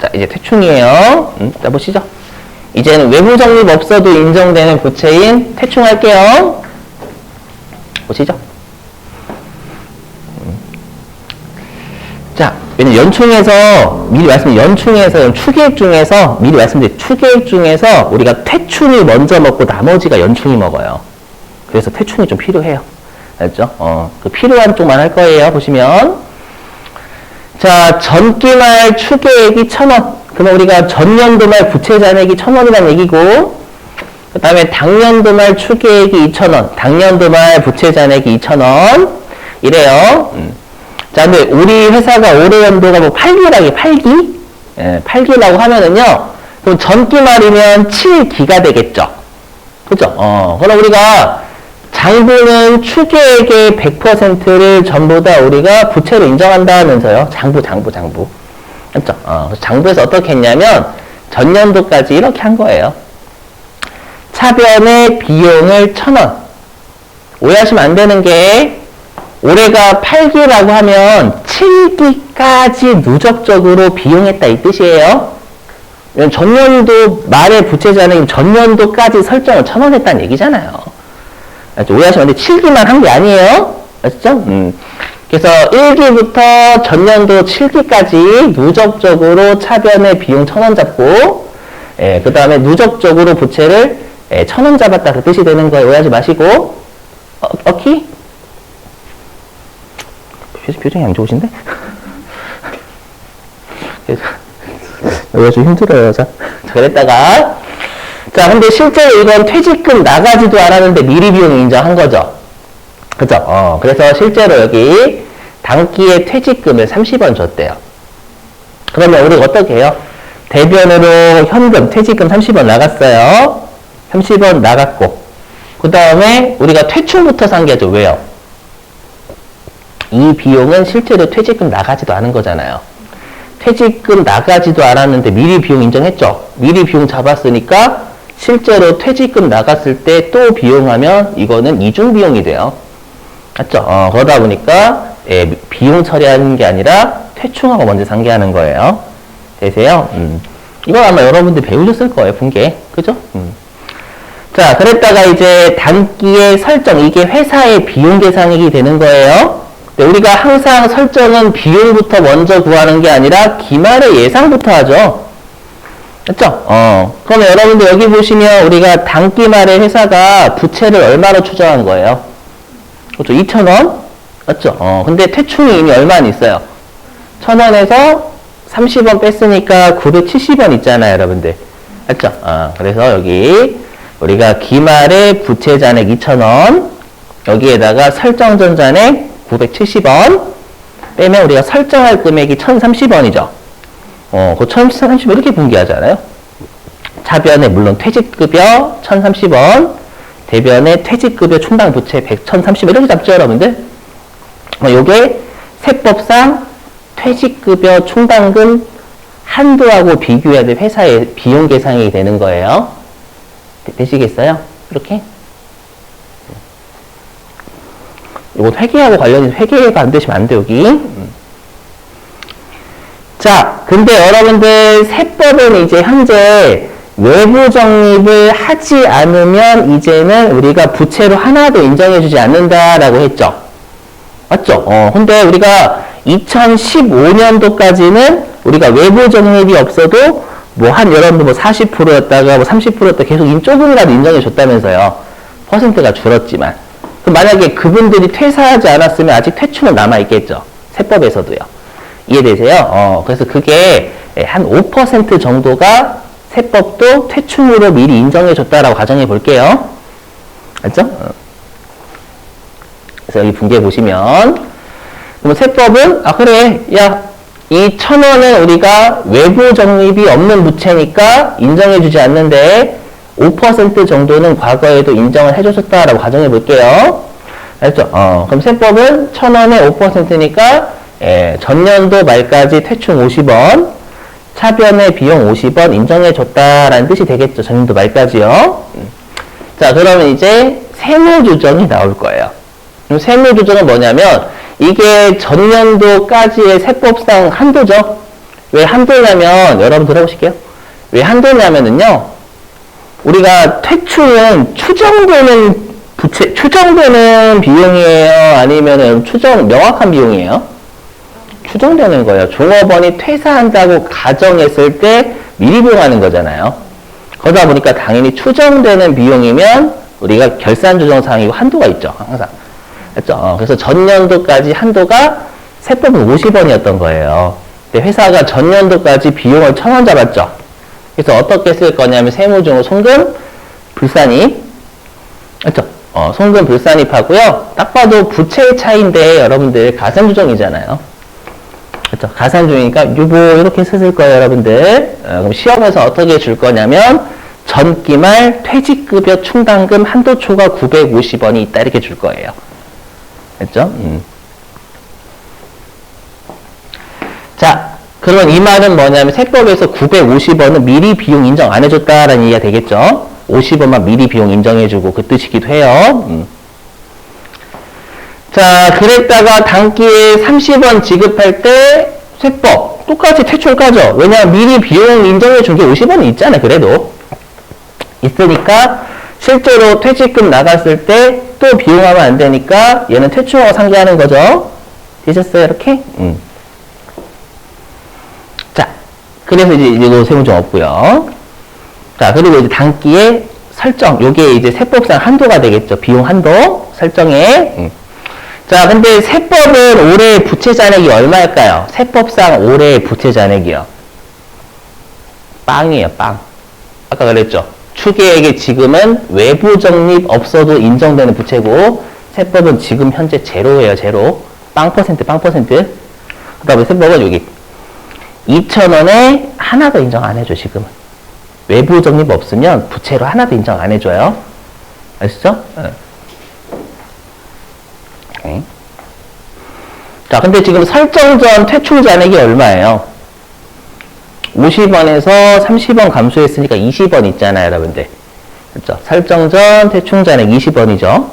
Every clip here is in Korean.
자, 이제 퇴충이에요. 자, 보시죠. 이제는 외부 적립 없어도 인정되는 부채인 퇴충할게요. 보시죠. 자, 연충에서, 미리 말씀드린 연충에서, 추계획 중에서, 미리 말씀드린 추계획 중에서 우리가 퇴충이 먼저 먹고 나머지가 연충이 먹어요. 그래서 퇴충이 좀 필요해요. 알죠? 그 필요한 쪽만 할 거예요. 보시면. 자, 전기말 추계액이 1,000원. 그러면 우리가 전년도 말 부채 잔액이 1,000원이라는 얘기고, 그 다음에 당년도 말 추계액이 2,000원. 당년도 말 부채 잔액이 2,000원. 이래요. 자, 근데 우리 회사가 올해 연도가 뭐 8기라고 8기? 예, 8기라고 하면은요, 그럼 전기 말이면 7기가 되겠죠. 그죠? 그럼 우리가 장부는 추계액의 100%를 전부 다 우리가 부채로 인정한다면서요. 장부. 그죠? 그래서 장부에서 어떻게 했냐면, 전년도까지 이렇게 한 거예요. 차변의 비용을 1,000원. 오해하시면 안 되는 게, 올해가 8기라고 하면 7기까지 누적적으로 비용했다 이 뜻이에요. 전년도 말의 부채 잔액이 전년도까지 설정을 1,000원 했다는 얘기잖아요. 오해하시면 안 돼. 7기만 한 게 아니에요. 아시죠? 그래서 1기부터 전년도 7기까지 누적적으로 차변의 비용 1,000원 잡고, 그 다음에 누적적으로 부채를 1,000원 잡았다 그 뜻이 되는 거예요. 오해하지 마시고. 오케이? 표정이 안 좋으신데? 여기가 좀 힘들어요. 자, 그랬다가. 자, 근데 실제로 이건 퇴직금 나가지도 않았는데 미리 비용 인정한 거죠. 그죠? 그래서 실제로 여기 당기의 퇴직금을 30원 줬대요. 그러면 우리가 어떻게 해요? 대변으로 현금, 퇴직금 30원 나갔어요. 30원 나갔고. 그 다음에 우리가 퇴충부터 상기하죠. 왜요? 이 비용은 실제로 퇴직금 나가지도 않은 거잖아요. 퇴직금 나가지도 않았는데 미리 비용 인정했죠. 미리 비용 잡았으니까 실제로 퇴직금 나갔을 때 또 비용하면 이거는 이중 비용이 돼요. 맞죠? 그러다 보니까 비용 처리하는 게 아니라 퇴충하고 먼저 상기하는 거예요. 되세요? 이건 아마 여러분들 배우셨을 거예요. 분계. 그죠? 자, 그랬다가 이제 단기의 설정. 이게 회사의 비용 계산액이 되는 거예요. 우리가 항상 설정은 비용부터 먼저 구하는 게 아니라 기말의 예상부터 하죠. 맞죠? 그러면 여러분들 여기 보시면 우리가 단기말에 회사가 부채를 얼마로 추정한 거예요? 그렇죠? 2,000원? 맞죠? 근데 퇴충이 이미 얼마나 있어요? 1,000원에서 30원 뺐으니까 970원 있잖아요, 여러분들. 맞죠? 그래서 여기 우리가 기말의 부채 잔액 2,000원, 여기에다가 설정 전 잔액 970원 빼면 우리가 설정할 금액이 1,030원이죠. 그 1,030원 이렇게 분기하잖아요. 차변에 물론 퇴직급여 1,030원, 대변에 퇴직급여 충당 부채 1,030원 이렇게 잡죠, 여러분들. 요게 세법상 퇴직급여 충당금 한도하고 비교해야 될 회사의 비용 계산이 되는 거예요. 되시겠어요? 이렇게? 이거 회계하고 관련해서 회계가 안 되시면 안 돼, 여기. 자, 근데 여러분들 세법은 이제 현재 외부 적립을 하지 않으면 이제는 우리가 부채로 하나도 인정해주지 않는다라고 했죠. 맞죠? 근데 우리가 2015년도까지는 우리가 외부 적립이 없어도 여러분들 40%였다가 30%였다 계속 조금이라도 인정해줬다면서요. 퍼센트가 줄었지만. 만약에 그분들이 퇴사하지 않았으면 아직 퇴충은 남아있겠죠. 세법에서도요. 이해되세요? 그래서 그게 한 5% 정도가 세법도 퇴충으로 미리 인정해줬다라고 가정해 볼게요. 맞죠? 그래서 여기 분계 보시면, 그럼 세법은, 그래, 야, 이 1,000원은 우리가 외부 적립이 없는 부채니까 인정해주지 않는데, 5% 정도는 과거에도 인정을 해줬었다라고 가정해 볼게요. 알죠? 그럼 세법은 1,000원에 5%니까, 전년도 말까지 퇴충 50원, 차변의 비용 50원 인정해줬다라는 뜻이 되겠죠. 전년도 말까지요. 자, 그러면 이제 세무조정이 나올 거예요. 그럼 세무조정은 뭐냐면, 이게 전년도까지의 세법상 한도죠. 왜 한도냐면, 여러분 들어보실게요. 왜 한도냐면은요, 우리가 퇴출은 추정되는 비용이에요? 아니면은 명확한 비용이에요? 추정되는 거예요. 종업원이 퇴사한다고 가정했을 때 미리 비용하는 거잖아요. 그러다 보니까 당연히 추정되는 비용이면 우리가 결산조정사항이고 한도가 있죠. 항상. 그렇죠? 그래서 전년도까지 한도가 세법은 50원이었던 거예요. 근데 회사가 전년도까지 비용을 1,000원 잡았죠. 그래서 어떻게 쓸 거냐면 세무중으로 송금, 불산입. 그렇죠? 송금, 불산입 하고요. 딱 봐도 부채의 차이인데 여러분들 가산조정이잖아요. 그렇죠? 가산조정이니까 이렇게 쓰실 거예요, 여러분들. 그럼 시험에서 어떻게 줄 거냐면 전기말 퇴직급여 충당금 한도 초과 950원이 있다 이렇게 줄 거예요. 됐죠? 자, 그러면 이 말은 뭐냐면 세법에서 950원은 미리 비용 인정 안 해줬다라는 얘기가 되겠죠? 50원만 미리 비용 인정해주고 그 뜻이기도 해요. 자, 그랬다가 단기에 30원 지급할 때 세법 똑같이 퇴출 까죠? 왜냐하면 미리 비용 인정해준 게 50원이 있잖아요. 그래도 있으니까 실제로 퇴직금 나갔을 때 또 비용하면 안 되니까 얘는 퇴출하고 상기하는 거죠. 되셨어요? 이렇게? 자, 그래서 이제 이거 세무중 없고요. 자, 그리고 이제 단기에 설정, 요게 이제 세법상 한도가 되겠죠. 비용 한도 설정에. 자, 근데 세법은 올해 부채 잔액이 얼마일까요? 세법상 올해 부채 잔액이요. 빵이에요, 빵. 아까 그랬죠. 추계액의 지금은 외부 적립 없어도 인정되는 부채고 세법은 지금 현재 제로예요, 제로. 빵 퍼센트. 그 다음에 세법은 여기 2,000원에 하나도 인정 안 해줘, 지금은. 외부 적립 없으면 부채로 하나도 인정 안 해줘요. 아시죠? 네. 자, 근데 지금 설정 전 퇴출 잔액이 얼마예요? 50원에서 30원 감소했으니까 20원 있잖아요, 여러분들. 그렇죠? 설정 전 퇴출 잔액 20원이죠.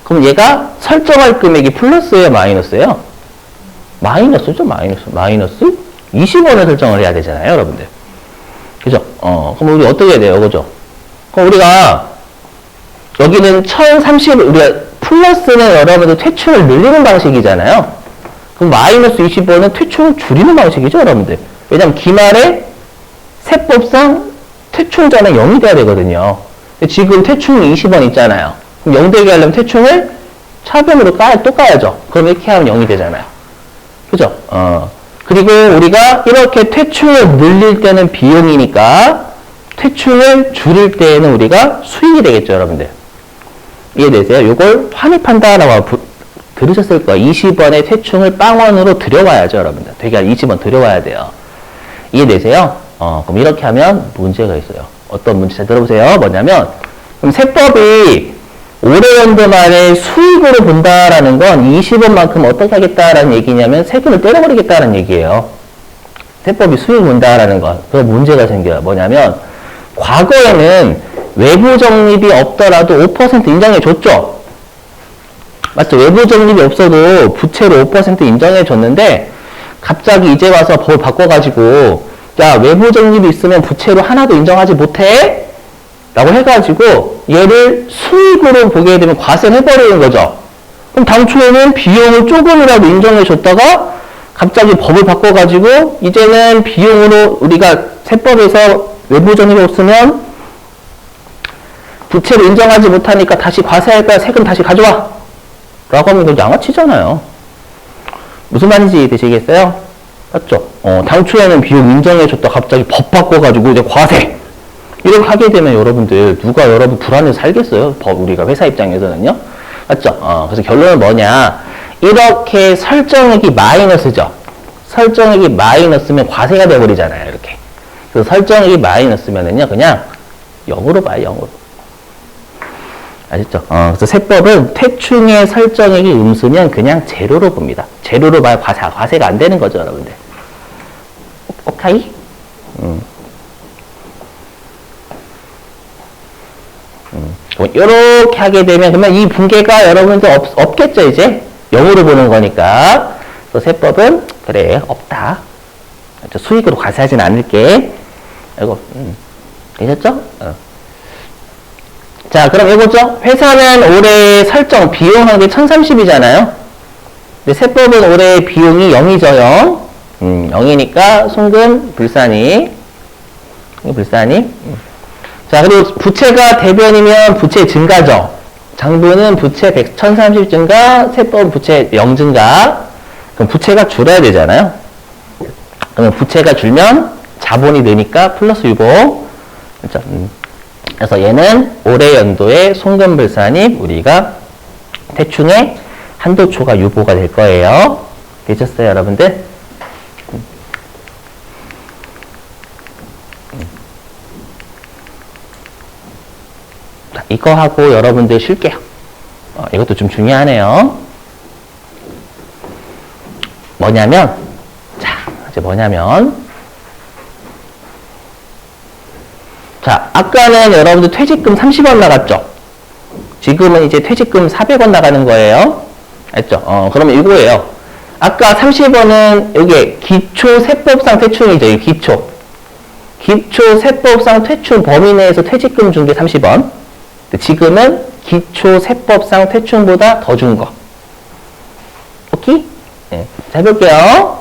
그럼 얘가 설정할 금액이 플러스예요, 마이너스예요? 마이너스죠, 마이너스? 20원을 설정을 해야 되잖아요, 여러분들. 그죠? 그럼 우리 어떻게 해야 돼요, 그죠? 그럼 우리가 여기는 1030, 우리가 플러스는 여러분들 퇴출을 늘리는 방식이잖아요. 그럼 마이너스 20원은 퇴출을 줄이는 방식이죠, 여러분들. 왜냐면 기말에 세법상 퇴출 전에 0이 돼야 되거든요. 근데 지금 퇴충이 20원 있잖아요. 그럼 0 되게 하려면 퇴충을 차변으로 또 까야죠. 그럼 이렇게 하면 0이 되잖아요. 그죠? 그리고 우리가 이렇게 퇴충을 늘릴 때는 비용이니까 퇴충을 줄일 때에는 우리가 수익이 되겠죠, 여러분들. 이해되세요? 요걸 환입한다라고 들으셨을 거예요. 20원의 퇴충을 빵원으로 들여와야죠, 여러분들. 되게 한 20원 들여와야 돼요. 이해되세요? 그럼 이렇게 하면 문제가 있어요. 어떤 문제 잘 들어보세요. 뭐냐면, 그럼 세법이 올해 연도 말에 수익으로 본다라는 건 20원만큼 어떻게 하겠다라는 얘기냐면 세금을 때려버리겠다는 얘기예요. 세법이 수익을 본다라는 건. 그럼 문제가 생겨요. 뭐냐면, 과거에는 외부 적립이 없더라도 5% 인정해 줬죠? 맞죠? 외부 적립이 없어도 부채로 5% 인정해 줬는데, 갑자기 이제 와서 법을 바꿔가지고, 야, 외부 적립이 있으면 부채로 하나도 인정하지 못해? 라고 해가지고, 얘를 수익으로 보게 되면 과세를 해버리는 거죠. 그럼 당초에는 비용을 조금이라도 인정해 줬다가, 갑자기 법을 바꿔가지고, 이제는 비용으로 우리가 세법에서 외부 적립이 없으면, 부채로 인정하지 못하니까 다시 과세할 거야, 세금 다시 가져와! 라고 하면 이건 양아치잖아요. 무슨 말인지 되시겠어요? 맞죠? 당초에는 비용 인정해줬다 갑자기 법 바꿔가지고 이제 과세! 이렇게 하게 되면 여러분들, 누가 여러분 불안해서 살겠어요? 우리가 회사 입장에서는요? 맞죠? 그래서 결론은 뭐냐? 이렇게 설정액이 마이너스죠? 설정액이 마이너스면 과세가 돼버리잖아요, 이렇게. 그래서 설정액이 마이너스면은요, 그냥 0으로 봐요, 0으로. 아셨죠? 그래서 세법은 퇴충의 설정액이 음수면 그냥 제로로 봅니다. 제로로 봐야 과세가 안 되는 거죠, 여러분들. 오케이? 이렇게 하게 되면, 그러면 이 붕괴가 여러분들 없겠죠, 이제? 0으로 보는 거니까. 그래서 세법은, 그래, 없다. 수익으로 과세하진 않을게. 이거, 되셨죠? 자, 그럼 이거죠? 회사는 올해 설정 비용한 게 1030이잖아요. 근데 세법은 올해 비용이 0이죠, 0. 0이니까 송금 불산입. 불산입. 자, 그리고 부채가 대변이면 부채 증가죠. 장부는 부채 1030 증가, 세법은 부채 0 증가. 그럼 부채가 줄어야 되잖아요. 그러면 부채가 줄면 자본이 느니까 플러스 유보. 그렇죠? 그래서 얘는 올해 연도에 송금불산입 우리가 대충의 한도초가 유보가 될 거예요. 되셨어요, 여러분들? 자, 이거 하고 여러분들 쉴게요. 이것도 좀 중요하네요. 뭐냐면, 자, 아까는 여러분들 퇴직금 30원 나갔죠? 지금은 이제 퇴직금 400원 나가는 거예요. 알죠? 그러면 이거예요. 아까 30원은 여기 기초세법상 퇴충이죠. 이 기초세법상 퇴충 범위 내에서 퇴직금 준 게 30원. 지금은 기초세법상 퇴충보다 더 준 거. 오케이? 네. 자, 해볼게요.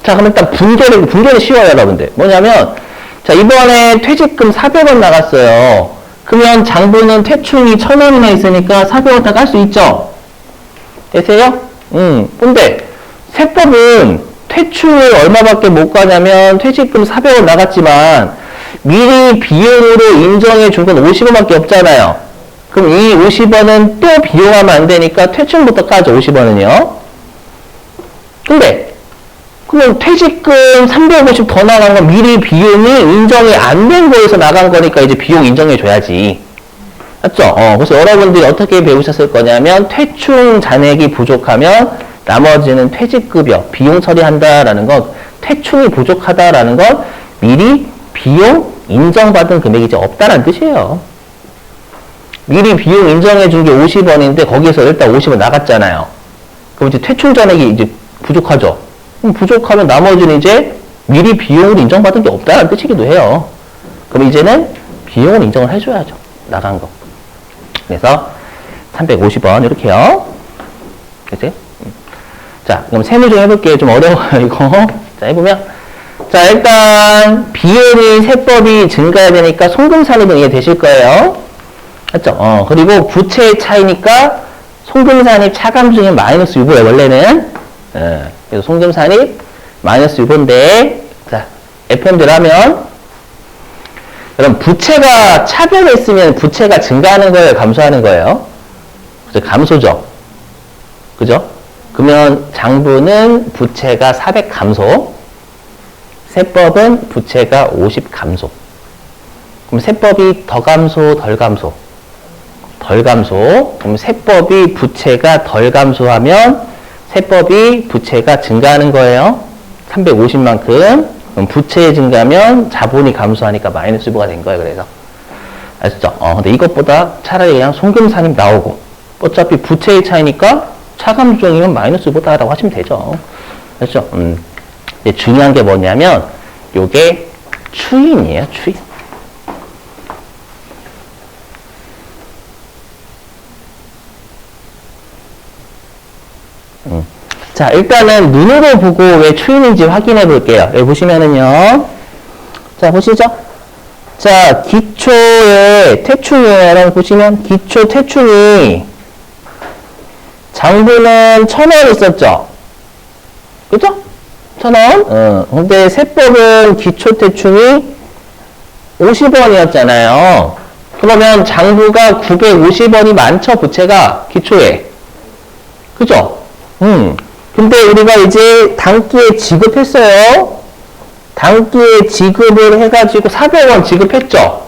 자, 그럼 일단 분개는 쉬워요, 여러분들. 뭐냐면, 자, 이번에 퇴직금 400원 나갔어요. 그러면 장부는 퇴충이 1000원이나 있으니까 400원 다 깔 수 있죠? 되세요? 근데 세법은 퇴충을 얼마밖에 못 가냐면 퇴직금 400원 나갔지만 미리 비용으로 인정해 준 건 50원밖에 없잖아요. 그럼 이 50원은 또 비용하면 안 되니까 퇴충부터 까죠, 50원은요. 근데 그럼 퇴직금 350 더 나간 건 미리 비용이 인정이 안 된 거에서 나간 거니까 이제 비용 인정해 줘야지. 맞죠? 그래서 여러분들이 어떻게 배우셨을 거냐면 퇴충 잔액이 부족하면 나머지는 퇴직급여, 비용 처리한다라는 건 퇴충이 부족하다라는 건 미리 비용 인정받은 금액이 이제 없다는 뜻이에요. 미리 비용 인정해 준 게 50원인데 거기에서 일단 50원 나갔잖아요. 그럼 이제 퇴충 잔액이 이제 부족하죠. 그럼 부족하면 나머지는 이제 미리 비용을 인정받은 게 없다는 뜻이기도 해요. 그럼 이제는 비용을 인정을 해줘야죠. 나간 거. 그래서 350원 이렇게요. 됐어요? 자, 그럼 세무조 해볼게요. 좀 어려워요, 이거. 자, 해보면. 자, 일단 비용이 세법이 증가해야 되니까 송금산입은 이해되실 거예요. 맞죠? 그리고 부채의 차이니까 송금산입 차감중에 마이너스 유보예요, 원래는. 그래서 송금산입 마이너스 유보인데, 자, FM대로 하면, 그럼 부채가 차별했으면 부채가 증가하는 거예요, 감소하는 거예요? 그죠? 감소죠. 그죠? 그러면 장부는 부채가 400 감소, 세법은 부채가 50 감소. 그럼 세법이 더 감소, 덜 감소? 덜 감소. 그럼 세법이 부채가 덜 감소하면 세법이 부채가 증가하는 거예요. 350만큼. 그럼 부채 증가하면 자본이 감소하니까 마이너스 유보가 된 거예요. 그래서. 아시죠? 근데 이것보다 차라리 그냥 송금산입 나오고 어차피 부채의 차이니까 차감중이면 마이너스 유보다라고 하시면 되죠. 그렇죠? 중요한 게 뭐냐면 요게 추인이에요. 추인. 자, 일단은 눈으로 보고 왜 추인인지 확인해 볼게요. 여기 보시면은요. 자, 보시죠. 자, 기초의 퇴충이에요. 여러분 보시면 기초 퇴충이 장부는 1000원 있었죠? 그죠? 1000원? 근데 세법은 기초 퇴충이 50원이었잖아요. 그러면 장부가 950원이 많죠, 부채가 기초에. 그죠? 근데 우리가 이제 단기에 지급했어요. 단기에 지급을 해가지고 400원 지급했죠.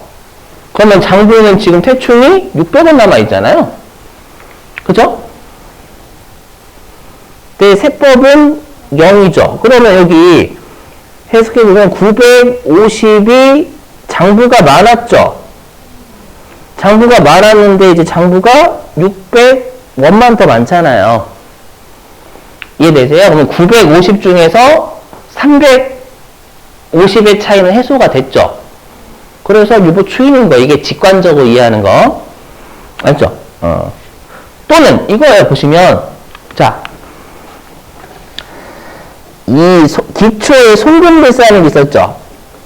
그러면 장부는 지금 퇴충이 600원 남아있잖아요. 그죠? 근데 세법은 0이죠. 그러면 여기 해석해보면 950이 장부가 많았죠. 장부가 많았는데 이제 장부가 600원만 더 많잖아요. 이해되세요? 그러면 950 중에서 300 50의 차이는 해소가 됐죠. 그래서 유보 추이는 거, 이게 직관적으로 이해하는 거. 알죠? 또는 이거예요. 보시면 자, 이 기초에 송금불산입이 있었죠.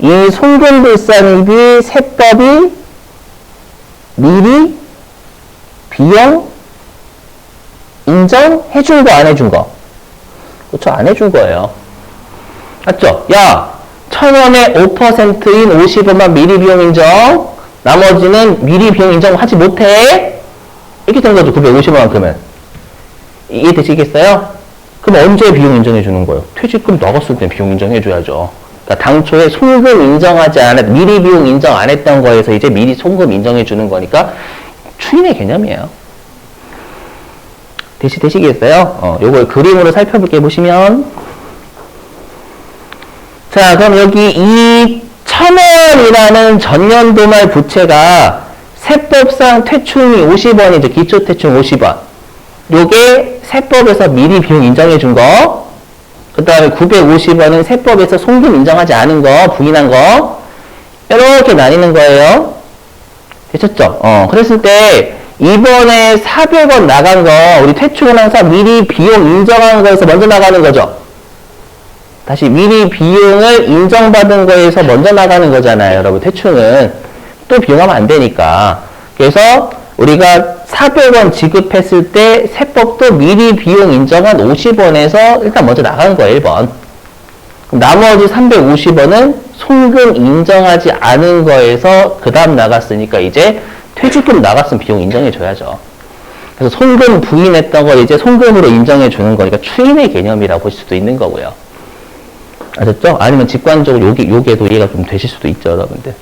이 송금불산입이 세법이 미리 비용 인정해준 거 안 해준 거? 그렇죠. 안 해준 거예요. 맞죠? 야, 1,000원에 5%인 50원만 미리 비용 인정, 나머지는 미리 비용 인정하지 못해. 이렇게 된 거죠. 950원만큼은. 이해되시겠어요? 그럼 언제 비용 인정해 주는 거예요? 퇴직금 나갔을 때 비용 인정해 줘야죠. 그러니까 당초에 송금 인정하지 않았, 미리 비용 인정 안 했던 거에서 이제 미리 송금 인정해 주는 거니까 추인의 개념이에요. 되시겠어요? 요걸 그림으로 살펴볼게 보시면. 자, 그럼 여기 이 1,000원이라는 전년도 말 부채가 세법상 퇴충이 50원이죠. 기초퇴충 50원. 요게 세법에서 미리 비용 인정해 준 거. 그 다음에 950원은 세법에서 송금 인정하지 않은 거, 부인한 거. 이렇게 나뉘는 거예요. 되셨죠? 그랬을 때, 이번에 400원 나간 거, 우리 퇴충은 항상 미리 비용 인정한 거에서 먼저 나가는 거죠. 다시 미리 비용을 인정받은 거에서 먼저 나가는 거잖아요. 여러분, 퇴충은. 또 비용하면 안 되니까. 그래서 우리가 400원 지급했을 때 세법도 미리 비용 인정한 50원에서 일단 먼저 나간 거예요. 1번. 그럼 나머지 350원은 송금 인정하지 않은 거에서 그 다음 나갔으니까 이제 퇴직금 나갔으면 비용 인정해 줘야죠. 그래서 송금 부인했던 걸 이제 송금으로 인정해 주는 거니까 추인의 개념이라고 보실 수도 있는 거고요. 아셨죠? 아니면 직관적으로 요게도 이해가 좀 되실 수도 있죠, 여러분들.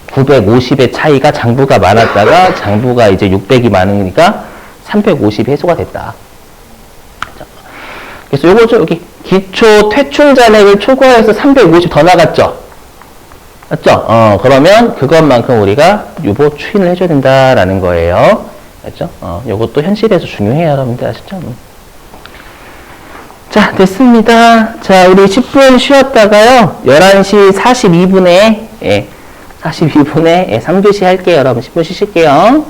950의 차이가 장부가 많았다가 장부가 이제 600이 많으니까 350이 해소가 됐다. 그래서 요거죠. 여기 기초 퇴충 잔액을 초과해서 350 더 나갔죠. 맞죠? 그러면 그것만큼 우리가 유보 추인을 해줘야 된다라는 거예요. 맞죠? 요것도 현실에서 중요해요, 여러분들. 아시죠? 자, 됐습니다. 자, 우리 10분 쉬었다가요. 11시 42분에 3교시 할게요. 여러분 10분 쉬실게요.